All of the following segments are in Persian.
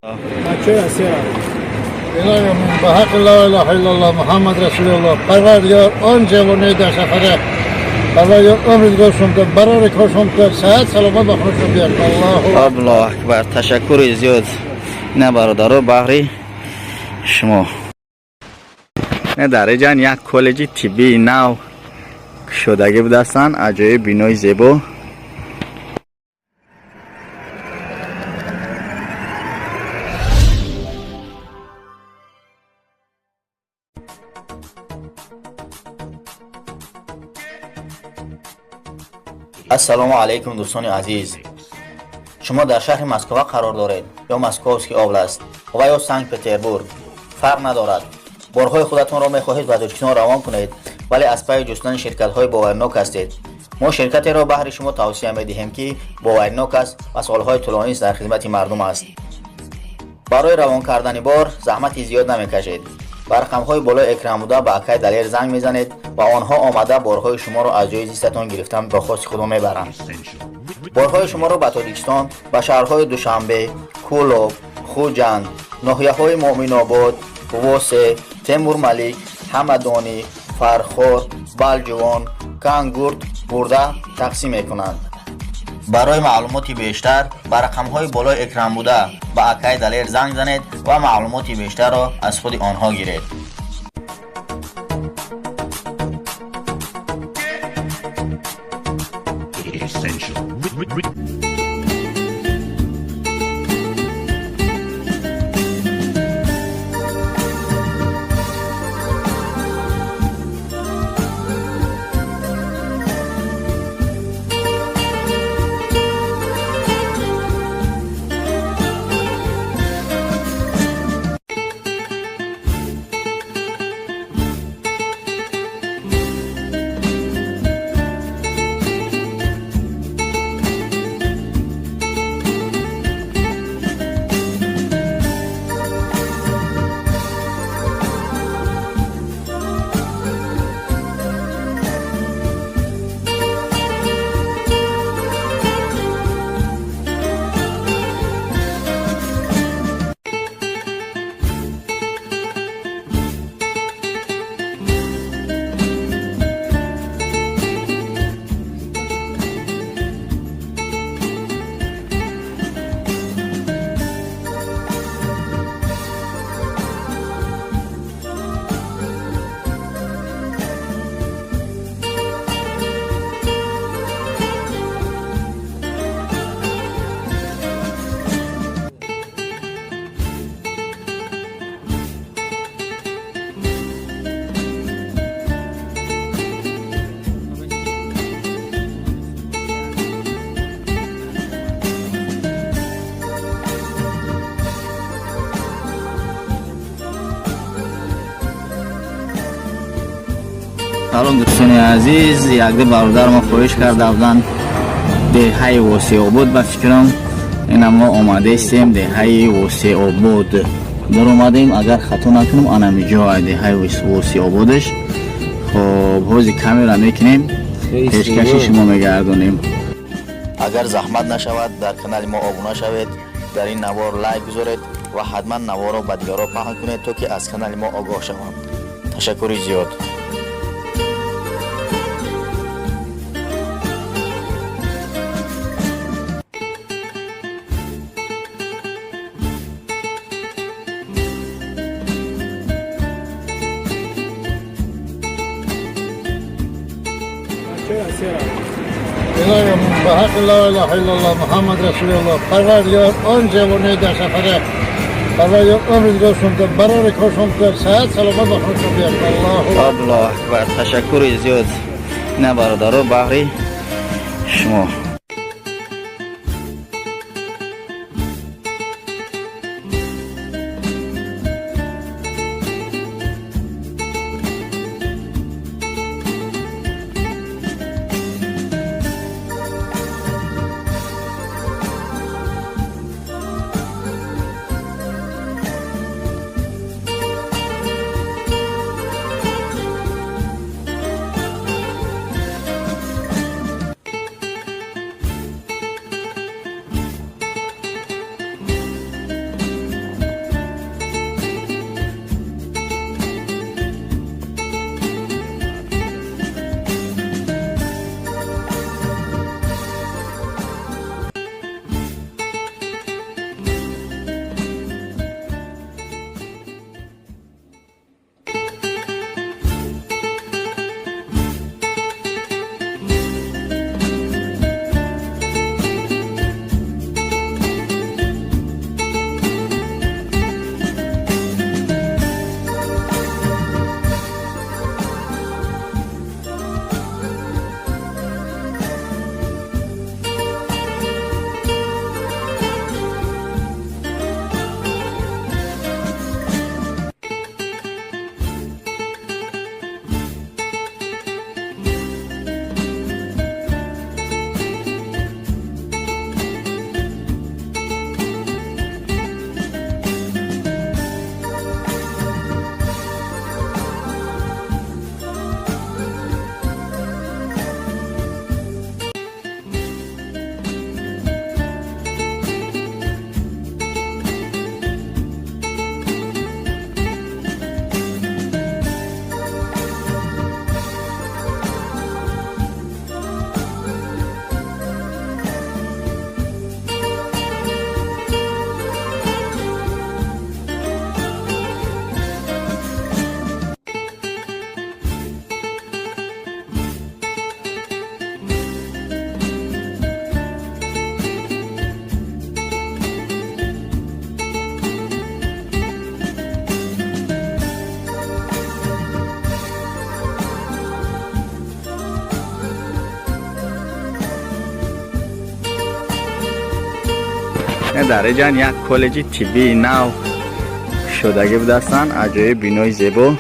الهی به حق لا اله الا الله محمد رسول الله پروردگار آن جوانی در سفره پروردگار عمرت گوشم کرد برای کشم کرد صحت سلامت بخونشم بیار الله اکبر. تشکر زیاد نه برادر بحری شما. نه در جان یک کالج طبی نو شدگی بودستن. عجایب بینای زیبا. السلام علیکم دوستان عزیز. شما در شهر مسکو قرار دارید یا مسکوسکی اوبلاست و یا سنت پتربورگ، فرق ندارد. بارهای خودتان را می‌خواهید و تاجیکستان روان کنید ولی از پای جستن شرکت‌های باورناک هستید. ما شرکتی را بهر شما توصیه می‌دهیم که باورناک است و سال‌های طولانی است در خدمت مردم است. برای روان کردن بار زحمت زیاد نمی‌کشید. با رقم‌های بالای اکران بوده به اکای دلیر زنگ می‌زنید و آنها آمده بارهای شما را از جای زیستتان گرفتن به خواست خود میبرند. بارهای شما را به تاجیکستان به شهرهای دوشنبه، کولوب، خوجند، ناحیه‌های مومن آباد، واسه، تیمور ملیک، همدانی، فرخور، بلجوان، کانگورد برده تقسیم میکنند. برای معلومات بیشتر به رقم‌های بالای اکران بوده به اکای دلیر زنگ زنید و معلومات بیشتر را از خود آنها گیرید. سلام دوستان عزیز. یک ده برادر ما خواهش کرده بودن دهه واسی آباد به فکرم این ما آمده استیم دهه واسی آباد در اومدیم. اگر خطا نکنم انمی جای دهه واسی آبادش. خب حوزی کامیرا میکنیم پیشکشی شما میگردونیم. اگر زحمت نشود در کانال ما ابونه شوید، در این نوار لایک بذارید و حتما نوار را به دیگران پخش کنید تا که از کانال ما آگاه شوند. تشکر زیاد. الهی به حق لا اله الا الله محمد رسول الله پروردگار آن جوانی در سفره پروردگار عمرت گوشم کرد برای کشم کرد صحت سلامت بخونشم بیار الله اکبر. تشکر زیاد نه برادر بحری شما. در اینجا یک کالج طبی نو شدگی بودستن. عجایب بینای زیبا.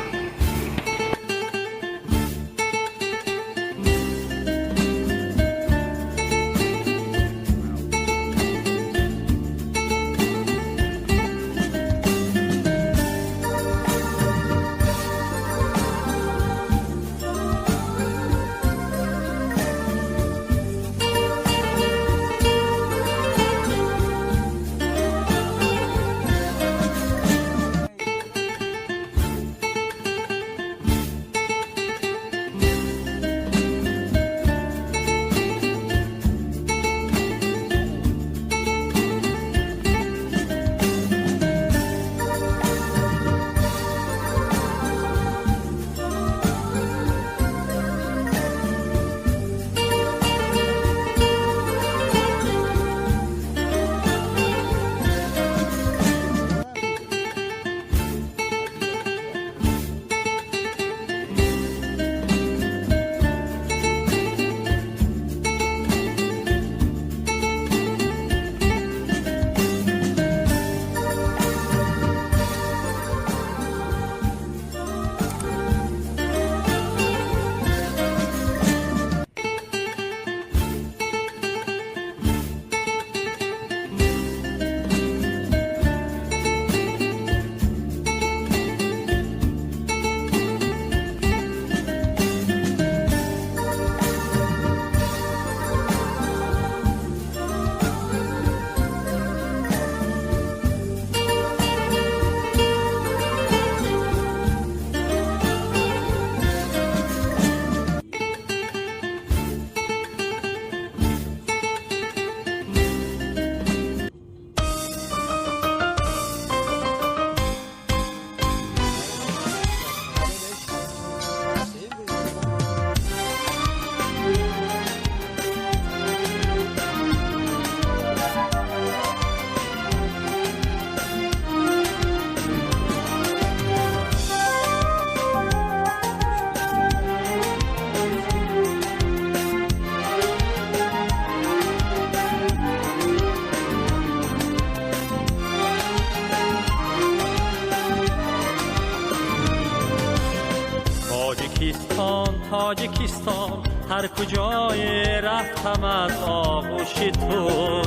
تاجیکستان هر کجای رفتم از آغوش تو،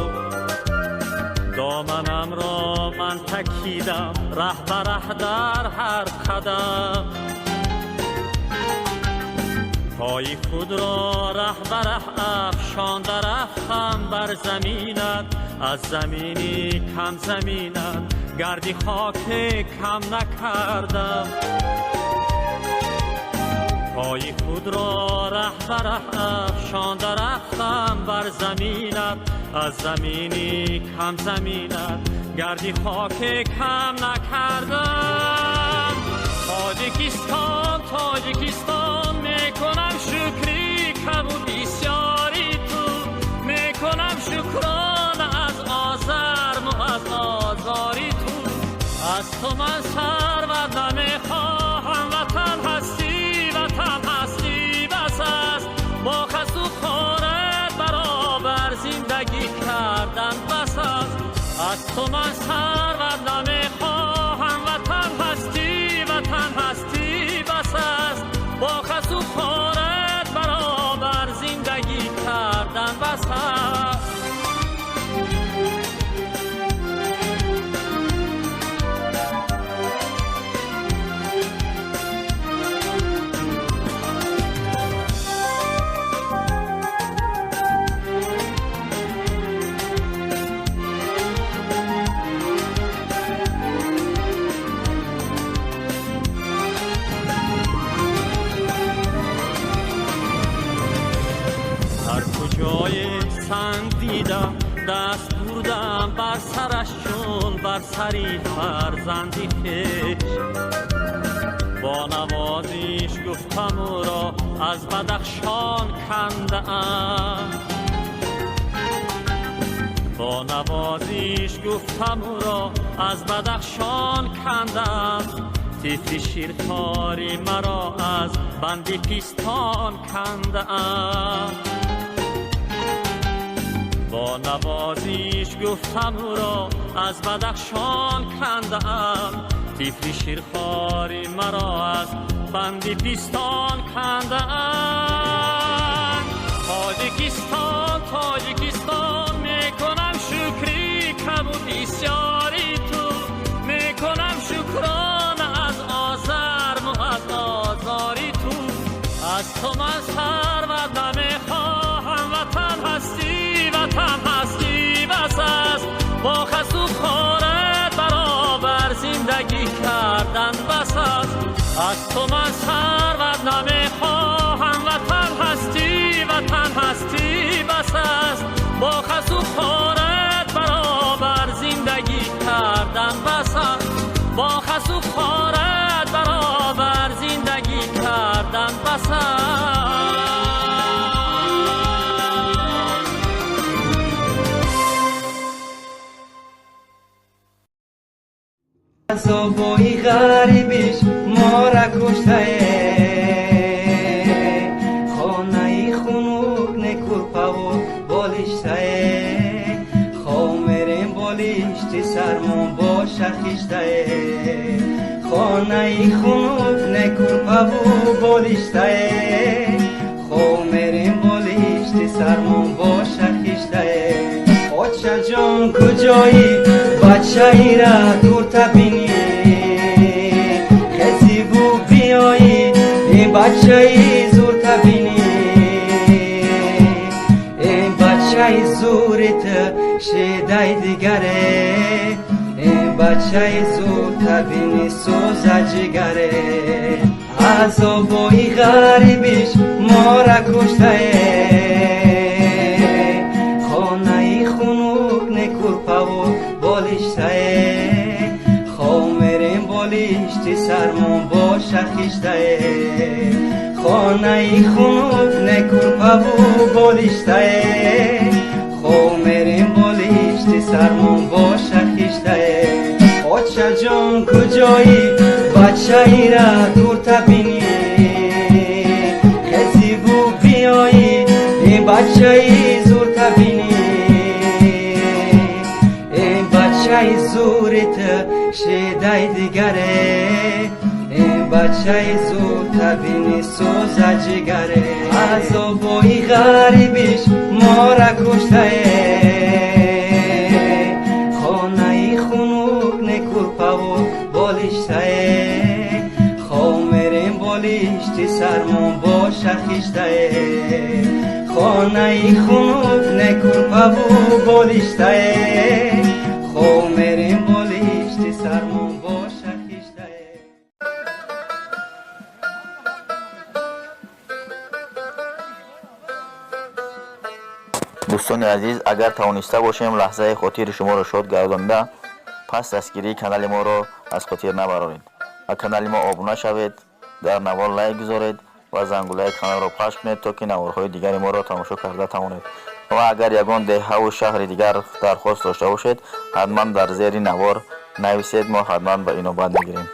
دامنم را من تکیدم ره به ره در هر قدم، پای خود را ره به ره افشانده رفتم بر زمینت، از زمینی کم زمینت گردی خاک کم نکردم، پای خود را ره به ره افشانده رفتم بر زمینت، از زمینی کم زمینت گردی خاک کم نکردم. تاجیکستان تاجیکستان میکنم شکری کم و بسیاری تو، میکنم شکران از آزرم و از آزاری تو، از تو من سرود نمیخواهم، وطن هستی وطن هستی بس است، با خس و خارت برابر زندگی کردن بس است، از تو من سرود نمیخواهم، وطن هستی وطن هستی بس است، با خس و خارت برابر زندگی کردن بس است. جای سنگ دیدم دست بردم بر سرش چون بر سری فرزندی خویش، با نوازش گفتم او را از بدخشان کنده ام، با نوازش گفتم او را از بدخشان کنده ام، طفل شیرکاری مرا از بند پیستان کنده ام، با نوازیش گفتم او را از بدخشان کندم، طفلی شیرخواری مرا از بندی پیستان کندم. تاجیکستان تاجیکستان میکنم شکری کبود بسیاری تو، میکنم شکران از آزرم و از آزاری تو. از تو من ثروت نمیخواهم، وطن هستی وطن هستی بس است، با خس و خارت برابر زندگی کردن بس است. از تو من ثروت نمیخواهم، وطن هستی وطن هستی بس است، با خس و خارت برابر زندگی کردن بس است، با خس و خارت برابر زندگی کردن بس است. عذابای غریبیش ما را کشته، خانه خونوک نکرپا و بالشته، خامرین بالشتی سرمون باشه خیشته، خانه خونوک نکرپا و بالشته، خامرین بالشتی سرمون باشه خیشته. بچه جان کجایی بچه ای را دور تبینی، خزی بو بیایی این بچه ای زور تبینی، این بچه ای زورت شیده دیگره، این بچه ای زور تبینی سوزه جگره. عذابای غریبیش ما را کشته، خامرین بالشتی سرمون باشه خیشته، خانه خونوک نکرپا و بالشته، خامرین بالشتی سرمون باشه خیشته. بچه جان کجایی بچه ای را دور تبینی، خزی بو بیایی این بچه ای زور تبینی، بچه زورت شیده دیگره، این بچه زور تبینی سوزه جگره. عذابای غریبیش ما را کشته، خانه خونوک نکرپا و بالشته، خامرین بالشتی سرمون باشه خیشته، خانه خونوک نکرپا و بالشته، خامرین بالشتی سرمون باشه خیشته. دوستان عزیز، اگر توانسته باشیم لحظه خاطر شما را شاد گردانده، پس دستگیری کانال ما را از خاطر نبرارید. از کانال ما آبونه شوید، در نوار لایک گذارید و زنگوله کانال را پخش کنید تا که نوارهای دیگری ما را تماشا کرده توانید. و اگر یگان دهه و شهر دیگر درخواست داشته باشید، حتما در زیر نوار نویسید، ما حتما به اینو بند میگیریم.